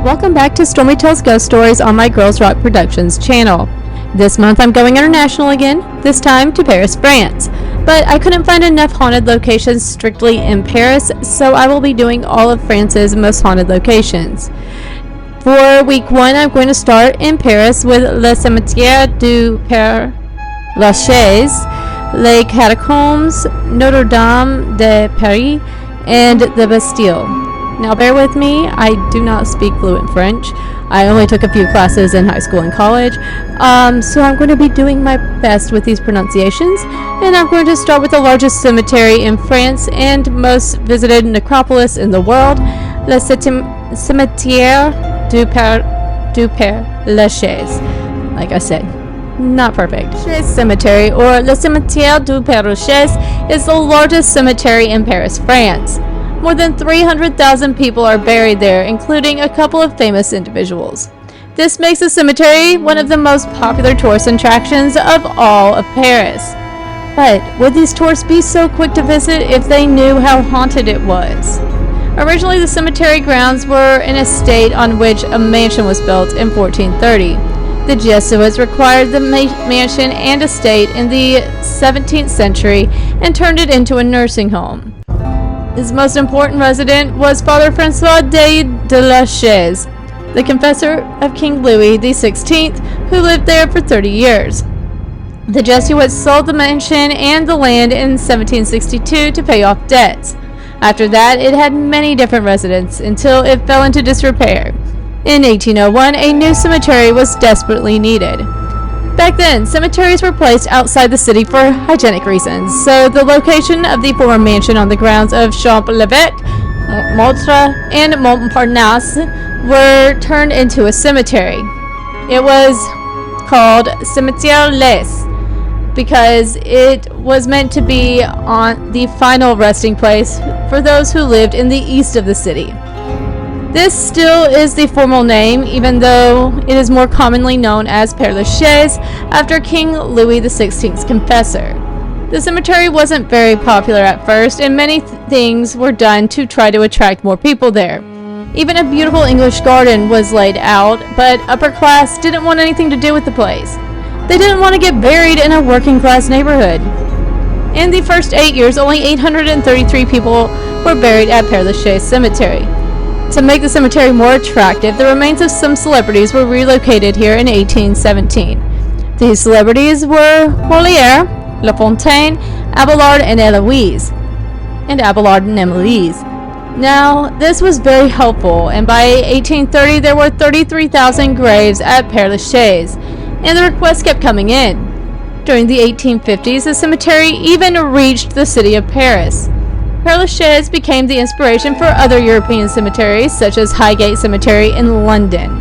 welcome back to Stormi Tells Ghost Stories on my Girls Rock Productions channel. This month I'm going international again, this time to Paris, France. But I couldn't find enough haunted locations strictly in Paris, so I will be doing all of France's most haunted locations. For week 1, I'm going to start in Paris with Le Cimetiere du Pere Lachaise, Les Catacombes, Notre Dame de Paris, and the Bastille. Now bear with me, I do not speak fluent French. I only took a few classes in high school and college, so I'm going to be doing my best with these pronunciations, and I'm going to start with the largest cemetery in France and most visited necropolis in the world, Le Cimetiere du Pere Lachaise. Like I said, not perfect. Cemetery, or Le Cimetiere du Pere Lachaise, is the largest cemetery in Paris, France. More than 300,000 people are buried there, including a couple of famous individuals. This makes the cemetery one of the most popular tourist attractions of all of Paris. But would these tourists be so quick to visit if they knew how haunted it was? Originally, the cemetery grounds were an estate on which a mansion was built in 1430. The Jesuits acquired the mansion and estate in the 17th century and turned it into a nursing home. His most important resident was Father Francois de Lachaise, the confessor of King Louis XVI, who lived there for 30 years. The Jesuits sold the mansion and the land in 1762 to pay off debts. After that, it had many different residents until it fell into disrepair. In 1801, a new cemetery was desperately needed. Back then, cemeteries were placed outside the city for hygienic reasons, so the location of the former mansion on the grounds of Champs-l'Évêque, Montreux, and Montparnasse were turned into a cemetery. It was called Cimetiere Les because it was meant to be on the final resting place for those who lived in the east of the city. This still is the formal name, even though it is more commonly known as Pere Lachaise after King Louis XVI's confessor. The cemetery wasn't very popular at first, and many things were done to try to attract more people there. Even a beautiful English garden was laid out, but upper class didn't want anything to do with the place. They didn't want to get buried in a working class neighborhood. In the first 8 years, only 833 people were buried at Pere Lachaise Cemetery. To make the cemetery more attractive, the remains of some celebrities were relocated here in 1817. These celebrities were Molière, La Fontaine, Abelard, and Eloise. Now, this was very helpful, and by 1830 there were 33,000 graves at Pere Lachaise, and the requests kept coming in. During the 1850s, the cemetery even reached the city of Paris. Pere Lachaise became the inspiration for other European cemeteries, such as Highgate Cemetery in London.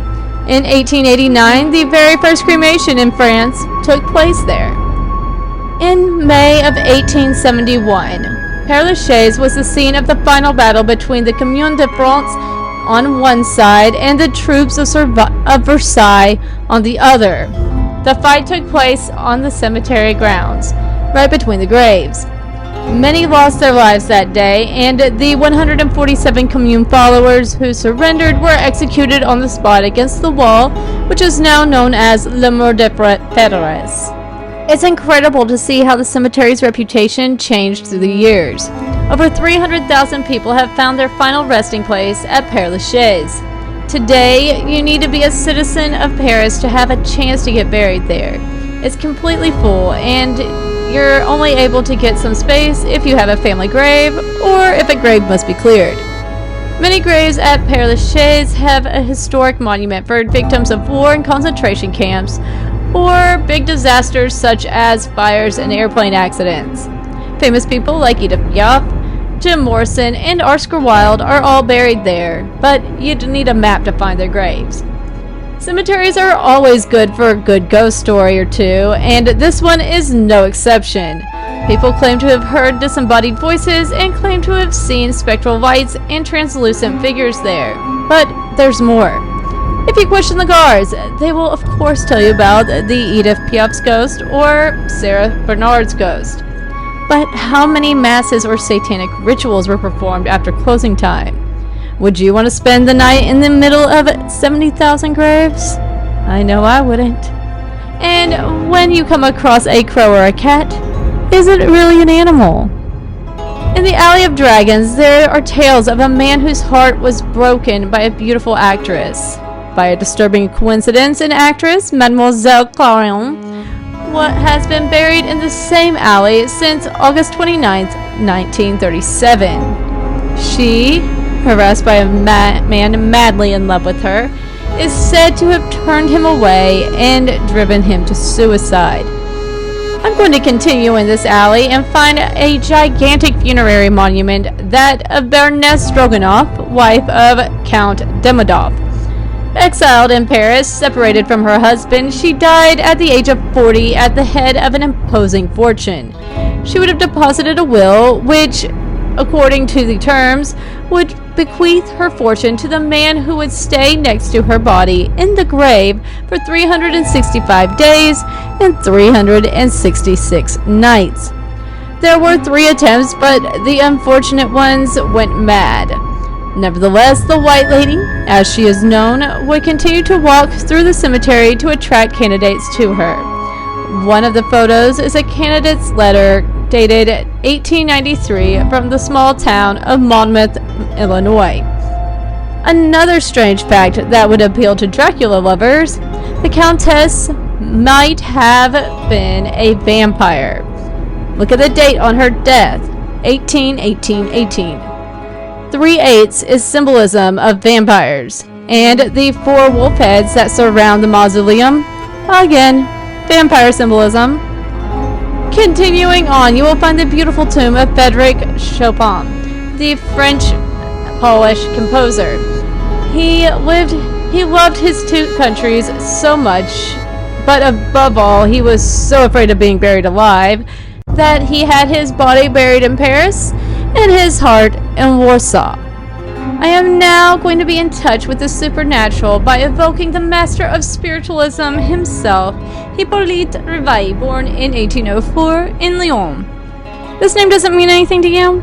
In 1889, the very first cremation in France took place there. In May of 1871, Pere Lachaise was the scene of the final battle between the Commune de France on one side and the troops of Versailles on the other. The fight took place on the cemetery grounds, right between the graves. Many lost their lives that day, and the 147 Commune followers who surrendered were executed on the spot against the wall, which is now known as Le Mur des Fédérés. It's incredible to see how the cemetery's reputation changed through the years. Over 300,000 people have found their final resting place at Pere Lachaise. Today, you need to be a citizen of Paris to have a chance to get buried there. It's completely full, and you're only able to get some space if you have a family grave or if a grave must be cleared. Many graves at Pere Lachaise have a historic monument for victims of war and concentration camps or big disasters such as fires and airplane accidents. Famous people like Edith Piaf, Jim Morrison, and Oscar Wilde are all buried there, but you'd need a map to find their graves. Cemeteries are always good for a good ghost story or two, and this one is no exception. People claim to have heard disembodied voices and claim to have seen spectral lights and translucent figures there. But there's more. If you question the guards, they will of course tell you about the Edith Piaf's ghost or Sarah Bernard's ghost. But how many masses or satanic rituals were performed after closing time? Would you want to spend the night in the middle of 70,000 graves? I know I wouldn't. And when you come across a crow or a cat, is it really an animal? In the Alley of Dragons, there are tales of a man whose heart was broken by a beautiful actress. By a disturbing coincidence, an actress, Mademoiselle Clarion, has been buried in the same alley since August 29th, 1937. She, harassed by a man madly in love with her, is said to have turned him away and driven him to suicide. I'm going to continue in this alley and find a gigantic funerary monument, that of Baroness Stroganoff, wife of Count Demidov. Exiled in Paris, separated from her husband, she died at the age of 40 at the head of an imposing fortune. She would have deposited a will which, according to the terms, would bequeath her fortune to the man who would stay next to her body in the grave for 365 days and 366 nights. There were 3 attempts, but the unfortunate ones went mad. Nevertheless, the White Lady, as she is known, would continue to walk through the cemetery to attract candidates to her. One of the photos is a candidate's letter dated 1893 from the small town of Monmouth, Illinois. Another strange fact that would appeal to Dracula lovers: the Countess might have been a vampire. Look at the date on her death, 1818. 3/8 is symbolism of vampires, and the 4 wolf heads that surround the mausoleum, again, vampire symbolism. Continuing on, you will find the beautiful tomb of Frédéric Chopin, the French-Polish composer. He loved his 2 countries so much, but above all, he was so afraid of being buried alive that he had his body buried in Paris and his heart in Warsaw. I am now going to be in touch with the supernatural by evoking the master of spiritualism himself, Hippolyte Rivail, born in 1804 in Lyon. This name doesn't mean anything to you?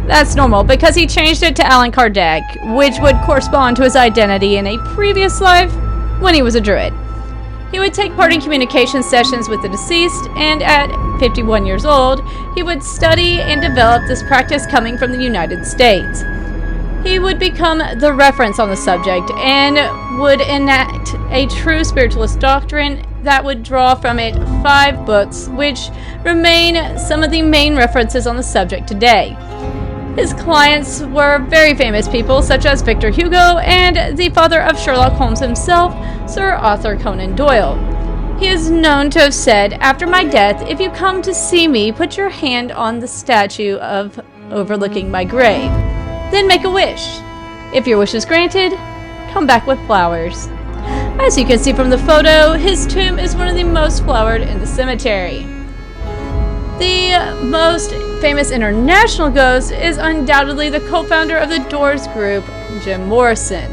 That's normal, because he changed it to Allan Kardec, which would correspond to his identity in a previous life when he was a druid. He would take part in communication sessions with the deceased, and at 51 years old, he would study and develop this practice coming from the United States. He would become the reference on the subject and would enact a true spiritualist doctrine that would draw from it 5 books, which remain some of the main references on the subject today. His clients were very famous people such as Victor Hugo and the father of Sherlock Holmes himself, Sir Arthur Conan Doyle. He is known to have said, "After my death, if you come to see me, put your hand on the statue of overlooking my grave. Then make a wish. If your wish is granted, come back with flowers." As you can see from the photo, his tomb is one of the most flowered in the cemetery. The most famous international ghost is undoubtedly the co-founder of the Doors group, Jim Morrison.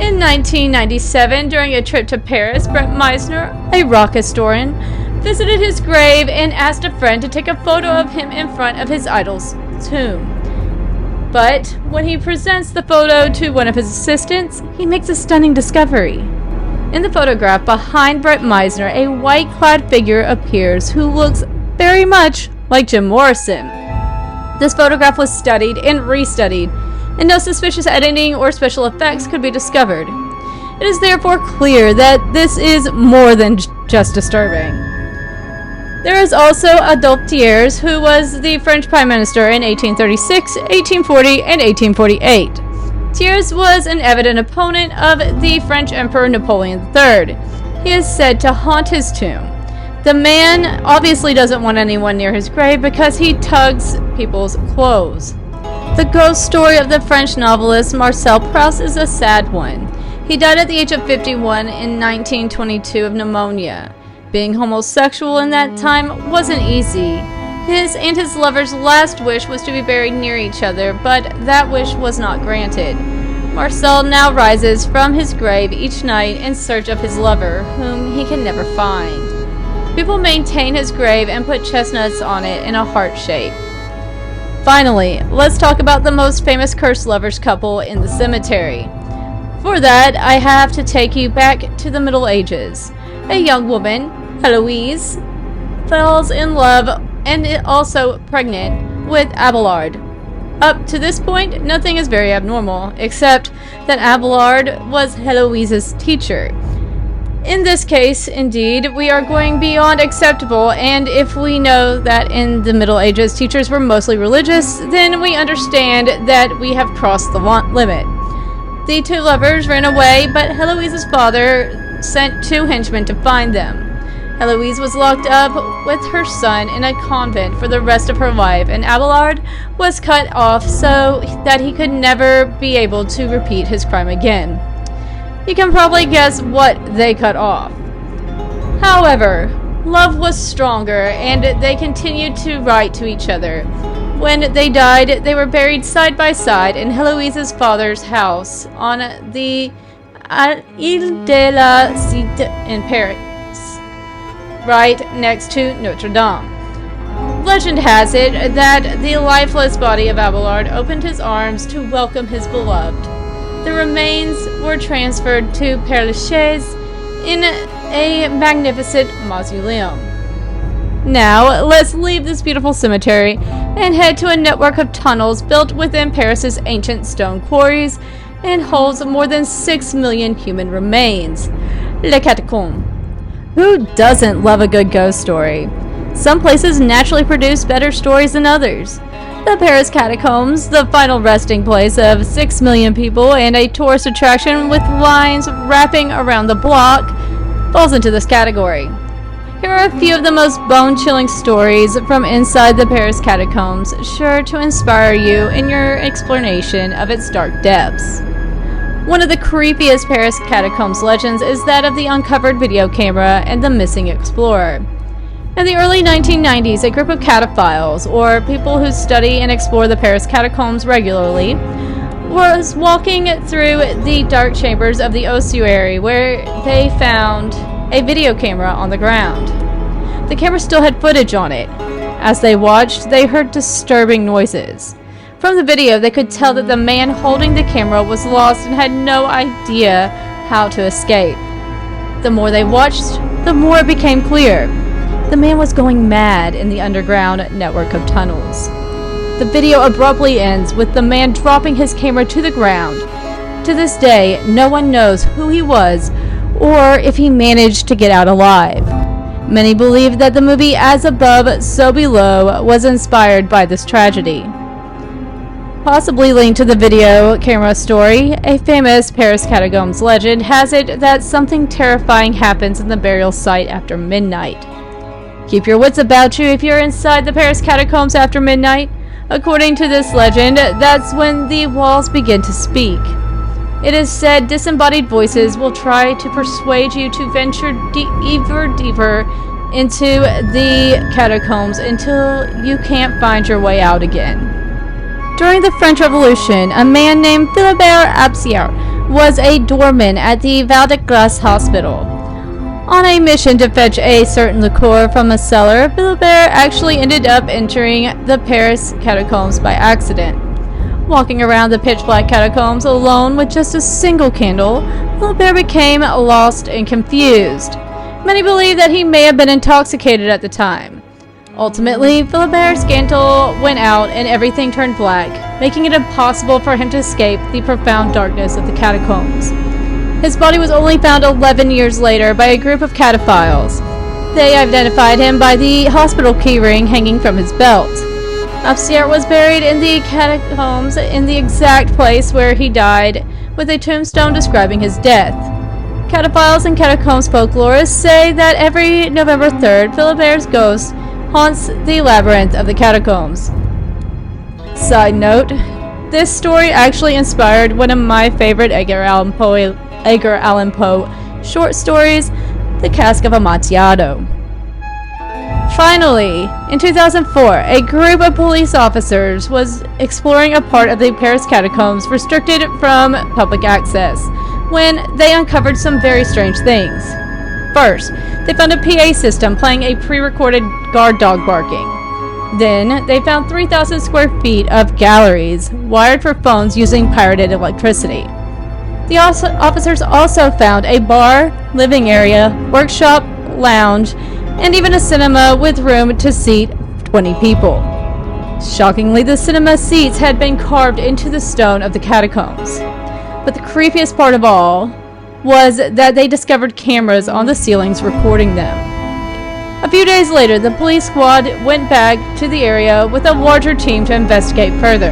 In 1997, during a trip to Paris, Brent Meisner, a rock historian, visited his grave and asked a friend to take a photo of him in front of his idol's tomb. But when he presents the photo to one of his assistants, he makes a stunning discovery. In the photograph behind Brent Meisner, a white-clad figure appears who looks very much like Jim Morrison. This photograph was studied and restudied, and no suspicious editing or special effects could be discovered. It is therefore clear that this is more than just disturbing. There is also Adolphe Thiers, who was the French Prime Minister in 1836, 1840, and 1848. Thiers was an evident opponent of the French Emperor Napoleon III. He is said to haunt his tomb. The man obviously doesn't want anyone near his grave because he tugs people's clothes. The ghost story of the French novelist Marcel Proust is a sad one. He died at the age of 51 in 1922 of pneumonia. Being homosexual in that time wasn't easy. His and his lover's last wish was to be buried near each other, but that wish was not granted. Marcel now rises from his grave each night in search of his lover, whom he can never find. People maintain his grave and put chestnuts on it in a heart shape. Finally, let's talk about the most famous cursed lovers couple in the cemetery. For that, I have to take you back to the Middle Ages. A young woman, Heloise, falls in love and is also pregnant with Abelard. Up to this point, nothing is very abnormal, except that Abelard was Heloise's teacher. In this case, indeed, we are going beyond acceptable, and if we know that in the Middle Ages teachers were mostly religious, then we understand that we have crossed the limit. The two lovers ran away, but Heloise's father sent two henchmen to find them. Heloise was locked up with her son in a convent for the rest of her life, and Abelard was cut off so that he could never be able to repeat his crime again. You can probably guess what they cut off. However, love was stronger, and they continued to write to each other. When they died, they were buried side by side in Heloise's father's house on the Île de la Cité in Paris, right next to Notre Dame. Legend has it that the lifeless body of Abelard opened his arms to welcome his beloved. The remains were transferred to Pere Lachaise in a magnificent mausoleum. Now, let's leave this beautiful cemetery and head to a network of tunnels built within Paris's ancient stone quarries and holds more than 6 million human remains. Les Catacombes. Who doesn't love a good ghost story? Some places naturally produce better stories than others. The Paris Catacombs, the final resting place of 6 million people and a tourist attraction with lines wrapping around the block, falls into this category. Here are a few of the most bone-chilling stories from inside the Paris Catacombs, sure to inspire you in your exploration of its dark depths. One of the creepiest Paris Catacombs legends is that of the uncovered video camera and the missing explorer. In the early 1990s, a group of cataphiles, or people who study and explore the Paris Catacombs regularly, was walking through the dark chambers of the ossuary where they found a video camera on the ground. The camera still had footage on it. As they watched, they heard disturbing noises. From the video, they could tell that the man holding the camera was lost and had no idea how to escape. The more they watched, the more it became clear. The man was going mad in the underground network of tunnels. The video abruptly ends with the man dropping his camera to the ground. To this day, no one knows who he was or if he managed to get out alive. Many believe that the movie As Above, So Below was inspired by this tragedy. Possibly linked to the video camera story, a famous Paris Catacombs legend has it that something terrifying happens in the burial site after midnight. Keep your wits about you if you're inside the Paris Catacombs after midnight. According to this legend, that's when the walls begin to speak. It is said disembodied voices will try to persuade you to venture ever deeper into the catacombs until you can't find your way out again. During the French Revolution, a man named Philibert Absiart was a doorman at the Val de Grace Hospital. On a mission to fetch a certain liqueur from a cellar, Philibert actually ended up entering the Paris Catacombs by accident. Walking around the pitch-black catacombs alone with just a single candle, Philibert became lost and confused. Many believe that he may have been intoxicated at the time. Ultimately, Philibert's candle went out and everything turned black, making it impossible for him to escape the profound darkness of the catacombs. His body was only found 11 years later by a group of cataphiles. They identified him by the hospital keyring hanging from his belt. Absiart was buried in the catacombs in the exact place where he died, with a tombstone describing his death. Cataphiles and catacombs folklorists say that every November 3rd, Philibert's ghost haunts the labyrinth of the catacombs. Side note, this story actually inspired one of my favorite Edgar Allan Poe short stories, The Cask of Amontillado. Finally, in 2004, a group of police officers was exploring a part of the Paris Catacombs restricted from public access when they uncovered some very strange things. First, they found a PA system playing a pre-recorded guard dog barking. Then, they found 3,000 square feet of galleries wired for phones using pirated electricity. The officers also found a bar, living area, workshop, lounge, and even a cinema with room to seat 20 people. Shockingly, the cinema seats had been carved into the stone of the catacombs. But the creepiest part of all was that they discovered cameras on the ceilings recording them. A few days later, the police squad went back to the area with a larger team to investigate further.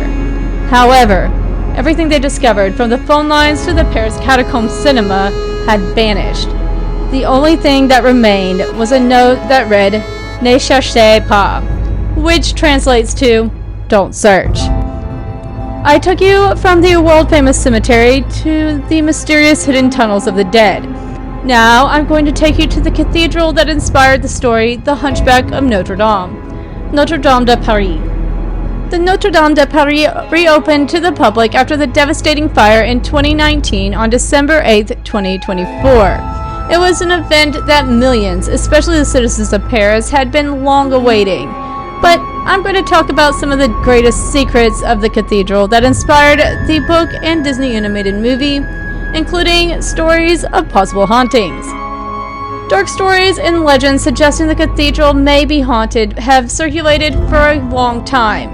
However, everything they discovered, from the phone lines to the Paris Catacombs cinema, had vanished. The only thing that remained was a note that read, "Ne cherchez pas," which translates to, "Don't search." I took you from the world-famous cemetery to the mysterious hidden tunnels of the dead. Now I'm going to take you to the cathedral that inspired the story, The Hunchback of Notre Dame, Notre Dame de Paris. The Notre Dame de Paris reopened to the public after the devastating fire in 2019 on December 8, 2024. It was an event that millions, especially the citizens of Paris, had been long awaiting. But I'm going to talk about some of the greatest secrets of the cathedral that inspired the book and Disney animated movie, including stories of possible hauntings. Dark stories and legends suggesting the cathedral may be haunted have circulated for a long time.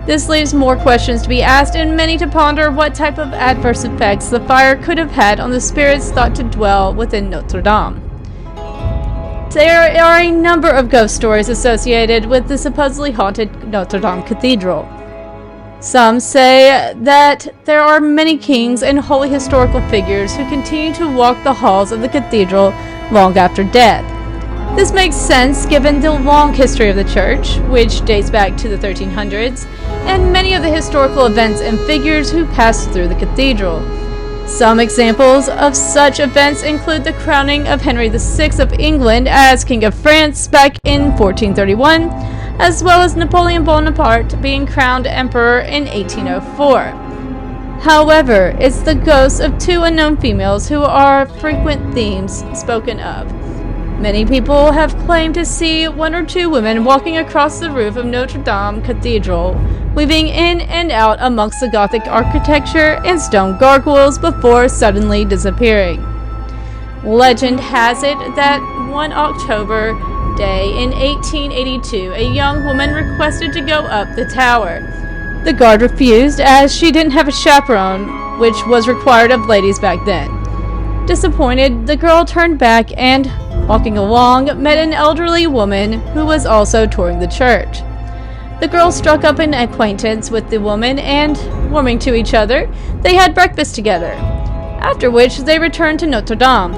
This leaves more questions to be asked and many to ponder what type of adverse effects the fire could have had on the spirits thought to dwell within Notre Dame. There are a number of ghost stories associated with the supposedly haunted Notre Dame Cathedral. Some say that there are many kings and holy historical figures who continue to walk the halls of the cathedral long after death. This makes sense given the long history of the church, which dates back to the 1300s, and many of the historical events and figures who passed through the cathedral. Some examples of such events include the crowning of Henry VI of England as King of France back in 1431, as well as Napoleon Bonaparte being crowned emperor in 1804. However, it's the ghosts of two unknown females who are frequent themes spoken of. Many people have claimed to see one or two women walking across the roof of Notre Dame Cathedral, weaving in and out amongst the Gothic architecture and stone gargoyles before suddenly disappearing. Legend has it that one October day in 1882, a young woman requested to go up the tower. The guard refused as she didn't have a chaperone, which was required of ladies back then. Disappointed, the girl turned back and, walking along, met an elderly woman who was also touring the church. The girl struck up an acquaintance with the woman and, warming to each other, they had breakfast together, after which they returned to Notre Dame.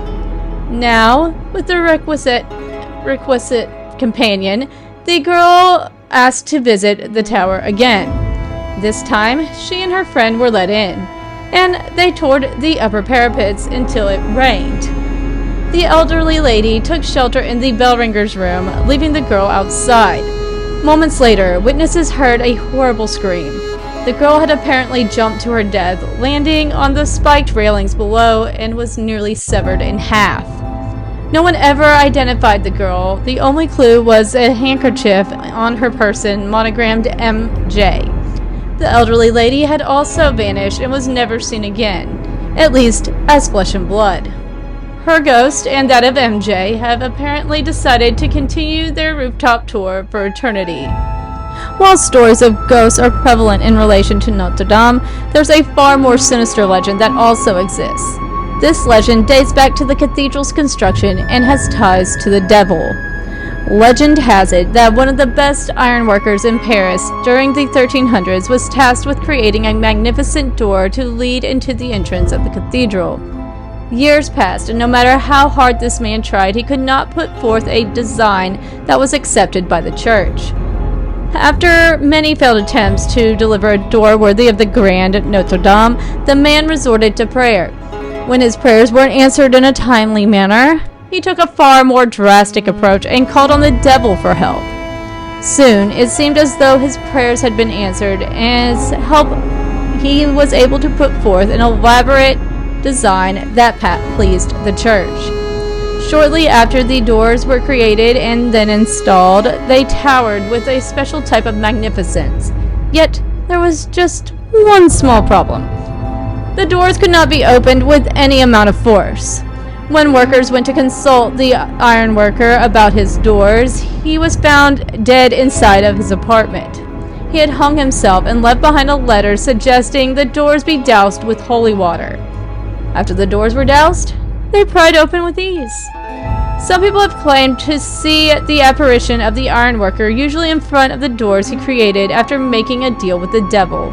Now, with the requisite companion, the girl asked to visit the tower again. This time, she and her friend were let in, and they toured the upper parapets until it rained. The elderly lady took shelter in the bell ringer's room, leaving the girl outside. Moments later, witnesses heard a horrible scream. The girl had apparently jumped to her death, landing on the spiked railings below, and was nearly severed in half. No one ever identified the girl. The only clue was a handkerchief on her person monogrammed MJ. The elderly lady had also vanished and was never seen again, at least as flesh and blood. Her ghost and that of MJ have apparently decided to continue their rooftop tour for eternity. While stories of ghosts are prevalent in relation to Notre Dame, there's a far more sinister legend that also exists. This legend dates back to the cathedral's construction and has ties to the devil. Legend has it that one of the best ironworkers in Paris during the 1300s was tasked with creating a magnificent door to lead into the entrance of the cathedral. Years passed, and no matter how hard this man tried, he could not put forth a design that was accepted by the church. After many failed attempts to deliver a door worthy of the grand Notre Dame, the man resorted to prayer. When his prayers weren't answered in a timely manner, he took a far more drastic approach and called on the devil for help. Soon, it seemed as though his prayers had been answered, and as help, he was able to put forth an elaborate design that pleased the church. Shortly after the doors were created and then installed, they towered with a special type of magnificence. Yet, there was just one small problem. The doors could not be opened with any amount of force. When workers went to consult the ironworker about his doors, he was found dead inside of his apartment. He had hung himself and left behind a letter suggesting the doors be doused with holy water. After the doors were doused, they pried open with ease. Some people have claimed to see the apparition of the ironworker usually in front of the doors he created after making a deal with the devil.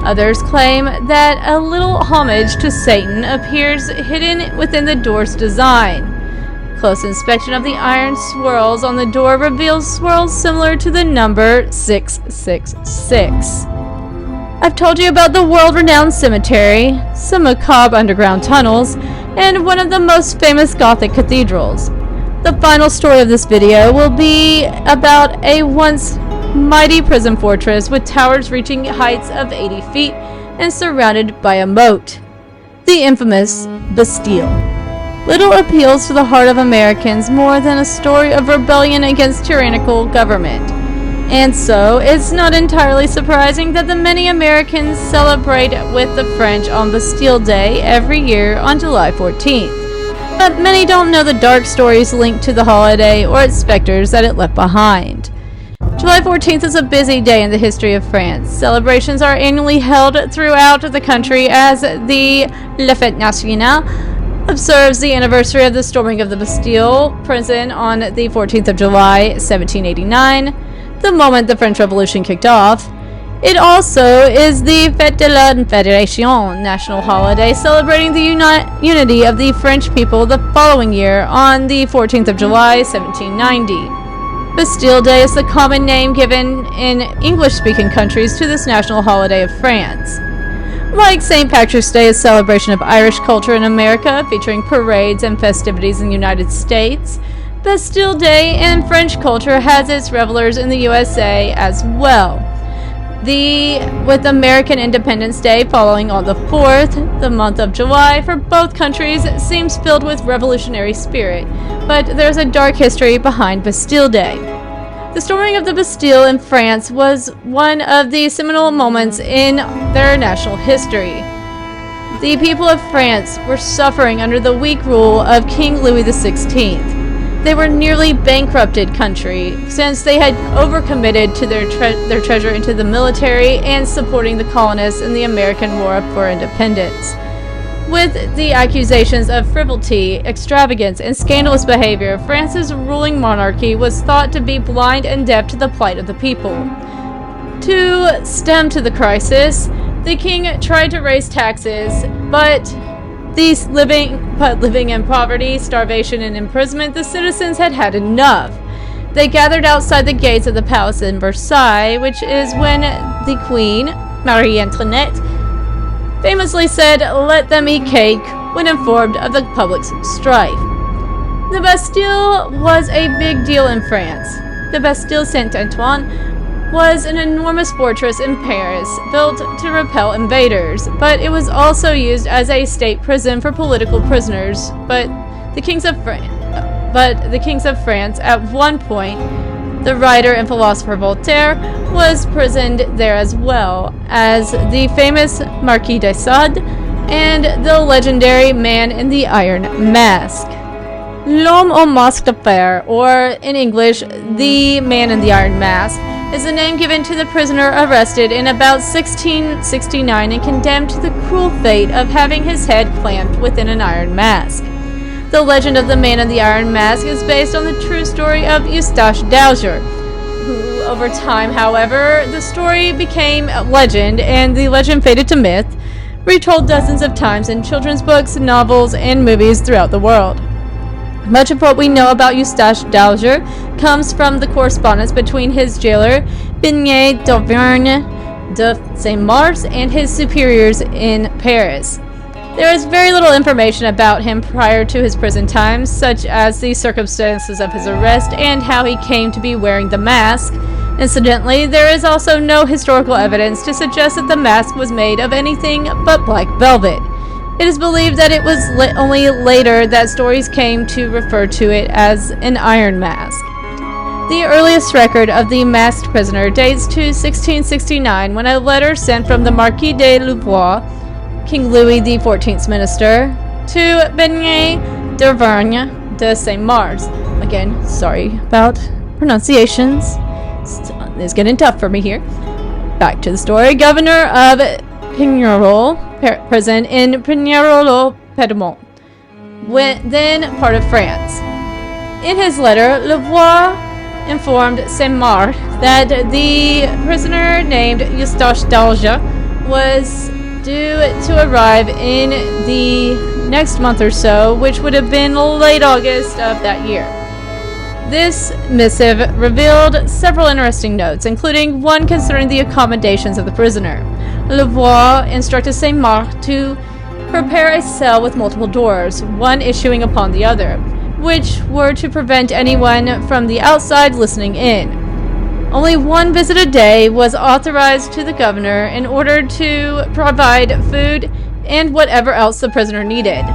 Others claim that a little homage to Satan appears hidden within the door's design. Close inspection of the iron swirls on the door reveals swirls similar to the number 666. I've told you about the world-renowned cemetery, some macabre underground tunnels, and one of the most famous Gothic cathedrals. The final story of this video will be about a once mighty prison fortress with towers reaching heights of 80 feet and surrounded by a moat. The infamous Bastille. Little appeals to the heart of Americans more than a story of rebellion against tyrannical government. And so, it's not entirely surprising that the many Americans celebrate with the French on Bastille Day every year on July 14th. But many don't know the dark stories linked to the holiday or its specters that it left behind. July 14th is a busy day in the history of France. Celebrations are annually held throughout the country as the La Fête Nationale observes the anniversary of the storming of the Bastille prison on the 14th of July, 1789, the moment the French Revolution kicked off. It also is the Fête de la Fédération, national holiday celebrating the unity of the French people the following year on the 14th of July, 1790. Bastille Day is the common name given in English-speaking countries to this national holiday of France. Like St. Patrick's Day, a celebration of Irish culture in America, featuring parades and festivities in the United States, Bastille Day in French culture has its revelers in the USA as well. With American Independence Day following on the 4th, the month of July for both countries seems filled with revolutionary spirit, but there's a dark history behind Bastille Day. The storming of the Bastille in France was one of the seminal moments in their national history. The people of France were suffering under the weak rule of King Louis XVI. They were nearly bankrupted country since they had overcommitted to their treasure into the military and supporting the colonists in the American War for Independence. With the accusations of frivolity, extravagance, and scandalous behavior, France's ruling monarchy was thought to be blind and deaf to the plight of the people. To stem to the crisis, the king tried to raise taxes, but living in poverty, starvation, and imprisonment, the citizens had had enough. They gathered outside the gates of the palace in Versailles, which is when the queen, Marie Antoinette, famously said, "Let them eat cake," when informed of the public's strife. The Bastille was a big deal in France. The Bastille Saint-Antoine was an enormous fortress in Paris, built to repel invaders, but it was also used as a state prison for political prisoners. But the kings of France, at one point, the writer and philosopher Voltaire was imprisoned there as well as the famous Marquis de Sade and the legendary Man in the Iron Mask. L'homme au masque de fer, or in English, the Man in the Iron Mask, is the name given to the prisoner arrested in about 1669 and condemned to the cruel fate of having his head clamped within an iron mask. The legend of the Man in the Iron Mask is based on the true story of Eustache Dauger, who, over time, however, the story became a legend and the legend faded to myth, retold dozens of times in children's books, novels, and movies throughout the world. Much of what we know about Eustache Dauger comes from the correspondence between his jailer, Beignet d'Auvergne de Saint-Mars, and his superiors in Paris. There is very little information about him prior to his prison times, such as the circumstances of his arrest and how he came to be wearing the mask. Incidentally, there is also no historical evidence to suggest that the mask was made of anything but black velvet. It is believed that it was only later that stories came to refer to it as an iron mask. The earliest record of the masked prisoner dates to 1669, when a letter sent from the Marquis de Louvois, King Louis XIV's minister, to Beignet d'Auvergne de Saint-Mars. Again, sorry about pronunciations. It's getting tough for me here. Back to the story. Governor of Pignerol prison in Pignerol-Piedmont, then part of France. In his letter, Louvois informed Saint-Mars that the prisoner named Eustache d'Alger was due to arrive in the next month or so, which would have been late August of that year. This missive revealed several interesting notes, including one concerning the accommodations of the prisoner. Louvois instructed Saint-Mars to prepare a cell with multiple doors, one issuing upon the other, which were to prevent anyone from the outside listening in. Only one visit a day was authorized to the governor in order to provide food and whatever else the prisoner needed.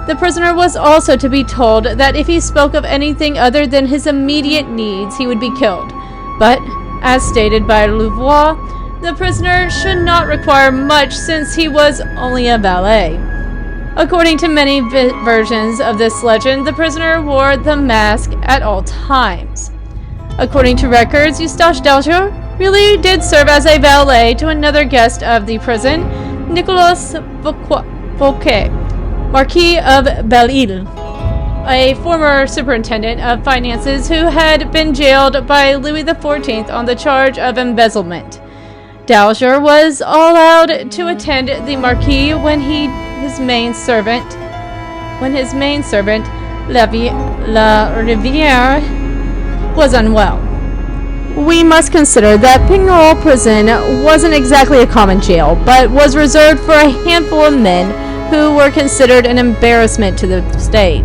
The prisoner was also to be told that if he spoke of anything other than his immediate needs, he would be killed. But, as stated by Louvois, the prisoner should not require much since he was only a valet. According to many versions of this legend, the prisoner wore the mask at all times. According to records, Eustache d'Alger really did serve as a valet to another guest of the prison, Nicolas Fouquet, Marquis of Belle-Île, a former superintendent of finances who had been jailed by Louis XIV on the charge of embezzlement. D'Alger was allowed to attend the Marquis when his main servant, La Rivière, was unwell. We must consider that Pignerol prison wasn't exactly a common jail, but was reserved for a handful of men who were considered an embarrassment to the state.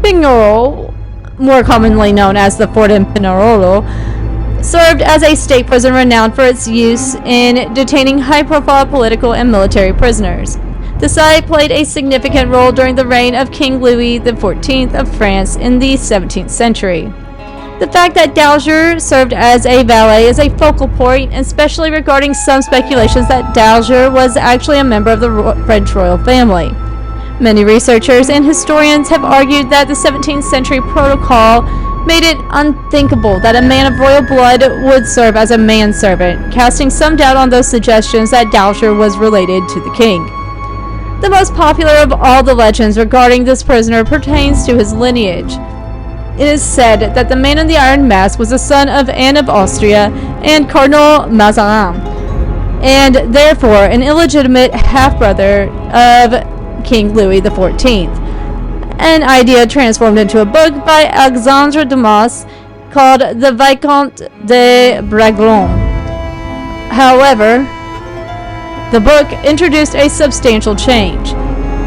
Pignerol, more commonly known as the Fort in Pignerolo, served as a state prison renowned for its use in detaining high-profile political and military prisoners. The site played a significant role during the reign of King Louis XIV of France in the 17th century. The fact that d'Alger served as a valet is a focal point, especially regarding some speculations that d'Alger was actually a member of the French royal family. Many researchers and historians have argued that the 17th century protocol made it unthinkable that a man of royal blood would serve as a manservant, casting some doubt on those suggestions that d'Alger was related to the king. The most popular of all the legends regarding this prisoner pertains to his lineage. It is said that the man in the iron mask was the son of Anne of Austria and Cardinal Mazarin, and therefore an illegitimate half-brother of King Louis XIV. An idea transformed into a book by Alexandre Dumas called The Vicomte de Bragelonne. However, the book introduced a substantial change.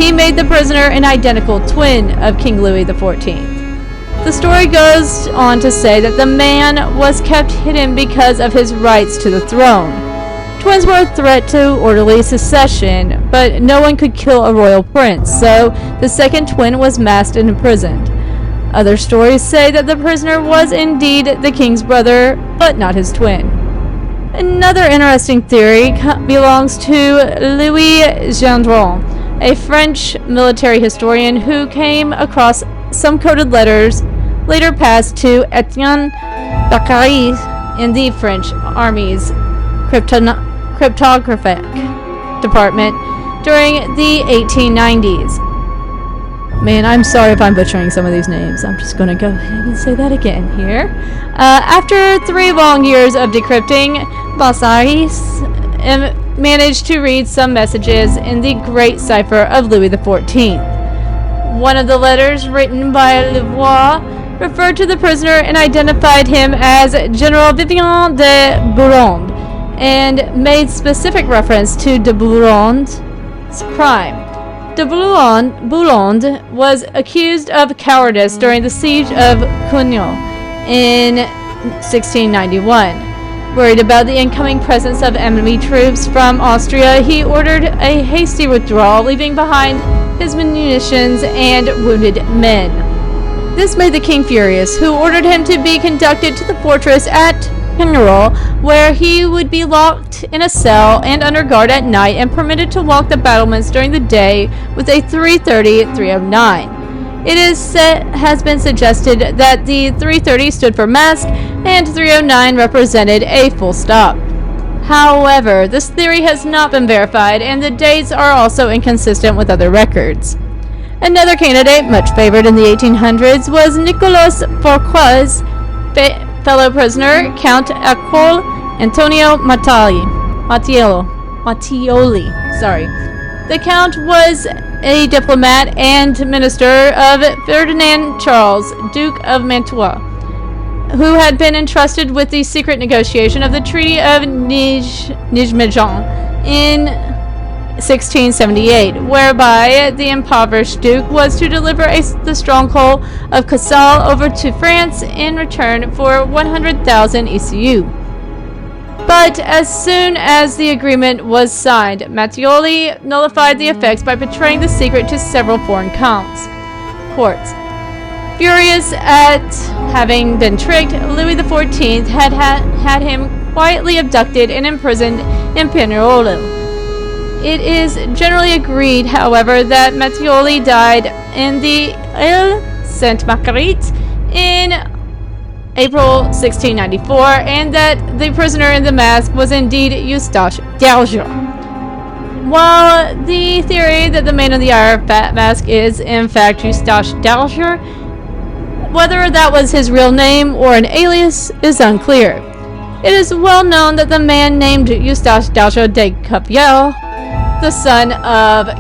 He made the prisoner an identical twin of King Louis XIV. The story goes on to say that the man was kept hidden because of his rights to the throne. Twins were a threat to orderly succession, but no one could kill a royal prince, so the second twin was masked and imprisoned. Other stories say that the prisoner was indeed the king's brother, but not his twin. Another interesting theory belongs to Louis Gendron, a French military historian who came across some coded letters later passed to Etienne Baccarat in the French Army's cryptographic department during the 1890s. Man, I'm sorry if I'm butchering some of these names. I'm just going to go ahead and say that again here. After 3 long years of decrypting, Baccarat managed to read some messages in the Great Cipher of Louis XIV. One of the letters, written by Louvois, referred to the prisoner and identified him as General Vivien de Bourond, and made specific reference to de Bourond's crime. De Bourond was accused of cowardice during the siege of Cognac in 1691, Worried about the incoming presence of enemy troops from Austria, he ordered a hasty withdrawal, leaving behind his munitions and wounded men. This made the king furious, who ordered him to be conducted to the fortress at Pignerol, where he would be locked in a cell and under guard at night and permitted to walk the battlements during the day with a 330-309. It has been suggested that the 330 stood for mask and 309 represented a full stop. However, this theory has not been verified, and the dates are also inconsistent with other records. Another candidate, much favored in the 1800s, was Nicolas Fourcroy's fellow prisoner, Count Ercole Antonio Mattioli. The Count was a diplomat and minister of Ferdinand Charles, Duke of Mantua, who had been entrusted with the secret negotiation of the Treaty of Nijmegen in 1678, whereby the impoverished Duke was to deliver the stronghold of Cassel over to France in return for 100,000 ECU. But as soon as the agreement was signed, Mattioli nullified the effects by betraying the secret to several foreign courts. Furious at having been tricked, Louis XIV had him quietly abducted and imprisoned in Pignerol. It is generally agreed, however, that Mattioli died in the Ile Sainte-Marguerite in April 1694, and that the prisoner in the mask was indeed Eustache d'Alger. While the theory that the man in the iron mask is in fact Eustache d'Alger, whether that was his real name or an alias is unclear. It is well known that the man named Eustache d'Alger de Capelle, the son of a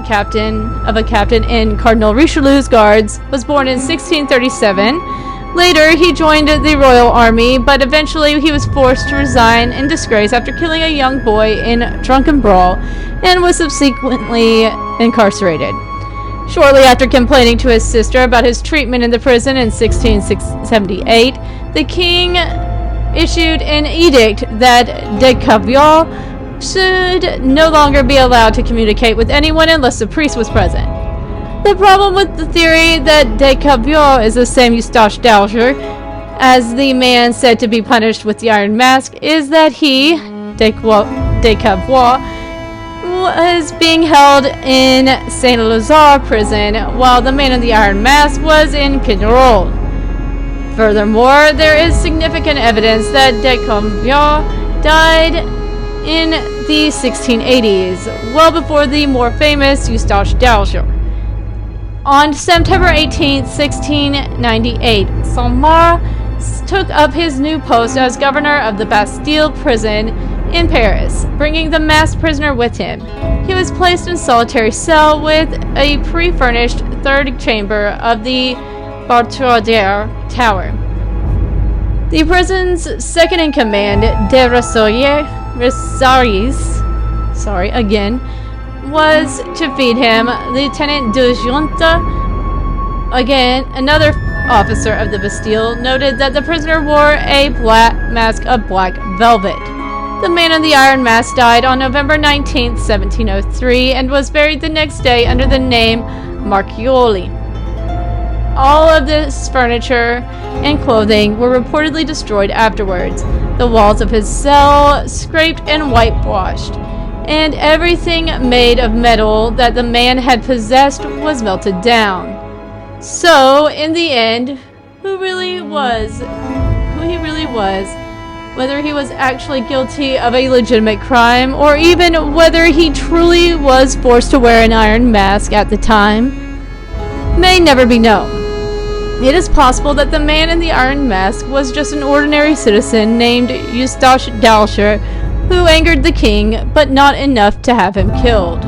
captain in Cardinal Richelieu's guards, was born in 1637. Later, he joined the royal army, but eventually he was forced to resign in disgrace after killing a young boy in a drunken brawl and was subsequently incarcerated. Shortly after complaining to his sister about his treatment in the prison in 1678, the king issued an edict that de Capelle should no longer be allowed to communicate with anyone unless the priest was present. The problem with the theory that de Capelle is the same Eustache d'Alger as the man said to be punished with the iron mask is that he, de Capelle, was being held in Saint Lazare prison while the man in the iron mask was in Pignerol. Furthermore, there is significant evidence that de Capelle died in the 1680s, well before the more famous Eustache d'Alger. On September 18, 1698, Saint-Mars took up his new post as governor of the Bastille prison in Paris, bringing the masked prisoner with him. He was placed in a solitary cell with a pre-furnished third chamber of the Bartaudière Tower. The prison's second-in-command, de Rossaries, was to feed him. Lieutenant de Junta, again another officer of the Bastille, noted that the prisoner wore a black mask of black velvet. The man in the iron mask died on November 19, 1703, and was buried the next day under the name Marchioli. All of this furniture and clothing were reportedly destroyed afterwards, the walls of his cell scraped and whitewashed, and everything made of metal that the man had possessed was melted down. So, in the end, who he really was, whether he was actually guilty of a legitimate crime, or even whether he truly was forced to wear an iron mask at the time, may never be known. It is possible that the man in the iron mask was just an ordinary citizen named Eustache d'Alger, who angered the king, but not enough to have him killed.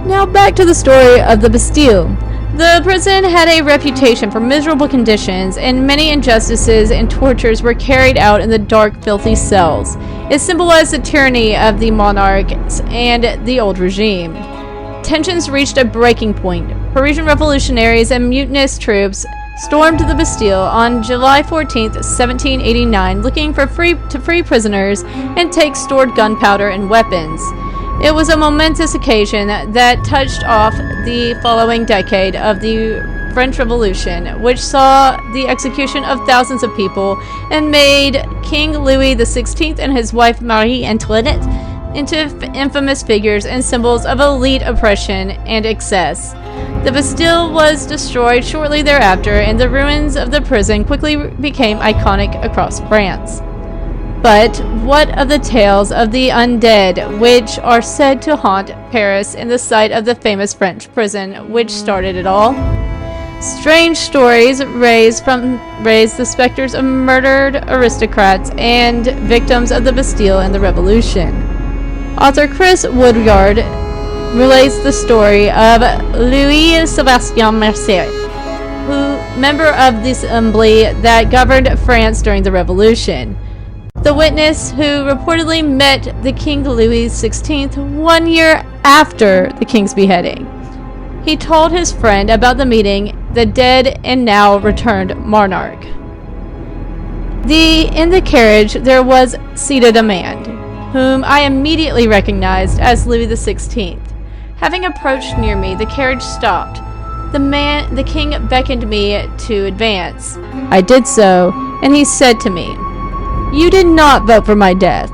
Now back to the story of the Bastille. The prison had a reputation for miserable conditions, and many injustices and tortures were carried out in the dark, filthy cells. It symbolized the tyranny of the monarchs and the old regime. Tensions reached a breaking point. Parisian revolutionaries and mutinous troops stormed the Bastille on July 14, 1789, looking for free prisoners and take stored gunpowder and weapons. It was a momentous occasion that touched off the following decade of the French Revolution, which saw the execution of thousands of people and made King Louis XVI and his wife Marie Antoinette into infamous figures and symbols of elite oppression and excess. The Bastille was destroyed shortly thereafter, and the ruins of the prison quickly became iconic across France. But what of the tales of the undead, which are said to haunt Paris and the site of the famous French prison, which started it all? Strange stories raise the specters of murdered aristocrats and victims of the Bastille and the Revolution. Author Chris Woodyard relates the story of Louis Sébastien Mercier, member of the assembly that governed France during the Revolution. The witness who reportedly met the King Louis XVI 1 year after the king's beheading. He told his friend about the meeting the dead and now returned monarch. In the carriage there was seated a man, whom I immediately recognized as Louis XVI. Having approached near me, the carriage stopped. The king beckoned me to advance. I did so, and he said to me, "You did not vote for my death.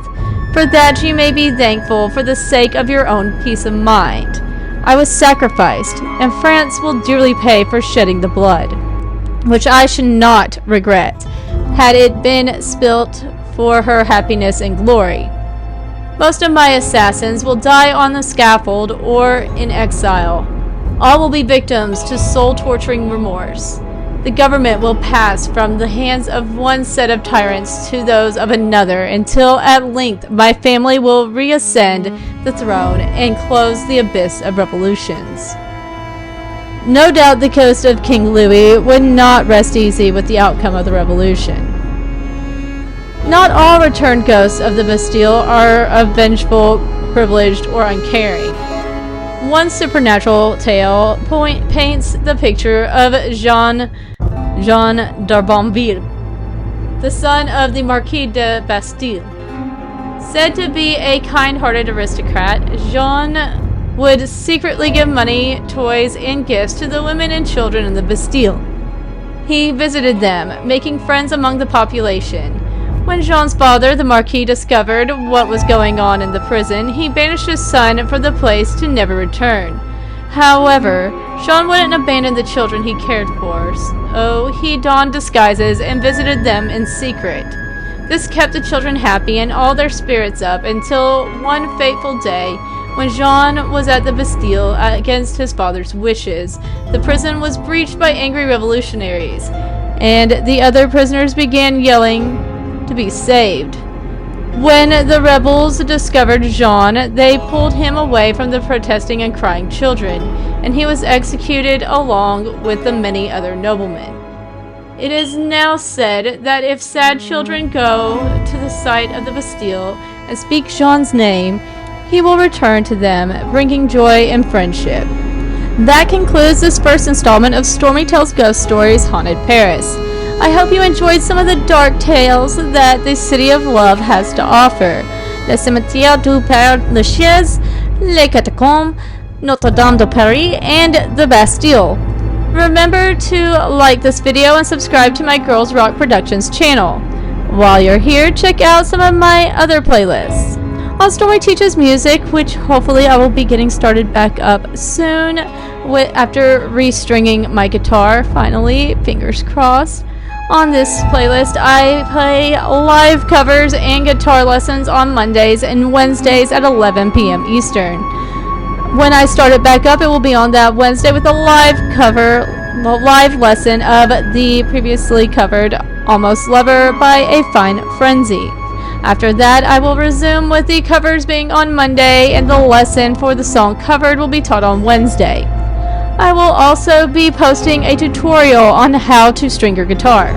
For that you may be thankful for the sake of your own peace of mind. I was sacrificed, and France will dearly pay for shedding the blood, which I should not regret, had it been spilt for her happiness and glory. Most of my assassins will die on the scaffold or in exile. All will be victims to soul-torturing remorse. The government will pass from the hands of one set of tyrants to those of another until at length my family will reascend the throne and close the abyss of revolutions." No doubt the ghost of King Louis would not rest easy with the outcome of the revolution. Not all returned ghosts of the Bastille are vengeful, privileged, or uncaring. One supernatural tale paints the picture of Jean d'Arbonville, the son of the Marquis de Bastille. Said to be a kind-hearted aristocrat, Jean would secretly give money, toys, and gifts to the women and children in the Bastille. He visited them, making friends among the population. When Jean's father, the Marquis, discovered what was going on in the prison, he banished his son from the place to never return. However, Jean wouldn't abandon the children he cared for, so he donned disguises and visited them in secret. This kept the children happy and all their spirits up until one fateful day, when Jean was at the Bastille against his father's wishes. The prison was breached by angry revolutionaries, and the other prisoners began yelling to be saved. When the rebels discovered Jean, they pulled him away from the protesting and crying children, and he was executed along with the many other noblemen. It is now said that if sad children go to the site of the Bastille and speak Jean's name, he will return to them, bringing joy and friendship. That concludes this first installment of Stormi Tells Ghost Stories Haunted Paris. I hope you enjoyed some of the dark tales that the City of Love has to offer. Le Cimetiere du Pere Lachaise, Les Catacombes, Notre Dame de Paris, and the Bastille. Remember to like this video and subscribe to my Girls Rock Productions channel. While you're here, check out some of my other playlists. On Stormi Teaches Music, which hopefully I will be getting started back up soon after restringing my guitar, finally, fingers crossed. On this playlist, I play live covers and guitar lessons on Mondays and Wednesdays at 11 p.m. Eastern. When I start it back up, it will be on that Wednesday with a live lesson of the previously covered Almost Lover by A Fine Frenzy. After that, I will resume with the covers being on Monday, and the lesson for the song covered will be taught on Wednesday. I will also be posting a tutorial on how to string your guitar.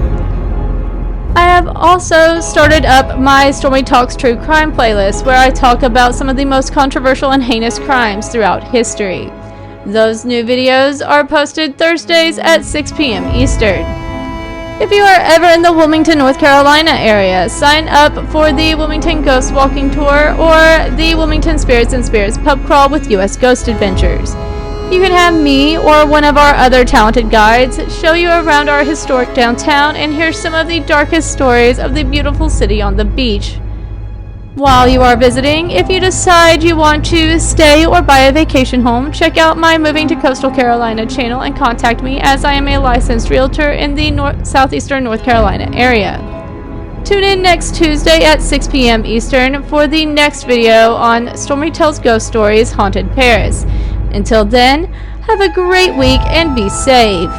I have also started up my Stormi Talks True Crime playlist, where I talk about some of the most controversial and heinous crimes throughout history. Those new videos are posted Thursdays at 6 p.m. Eastern. If you are ever in the Wilmington, North Carolina area, sign up for the Wilmington Ghosts Walking Tour or the Wilmington Spirits and Spirits Pub Crawl with U.S. Ghost Adventures. You can have me or one of our other talented guides show you around our historic downtown and hear some of the darkest stories of the beautiful city on the beach. While you are visiting, if you decide you want to stay or buy a vacation home, check out my Moving to Coastal Carolina channel and contact me, as I am a licensed realtor in the southeastern North Carolina area. Tune in next Tuesday at 6 p.m. Eastern for the next video on Stormi Tells Ghost Stories Haunted Paris. Until then, have a great week and be safe.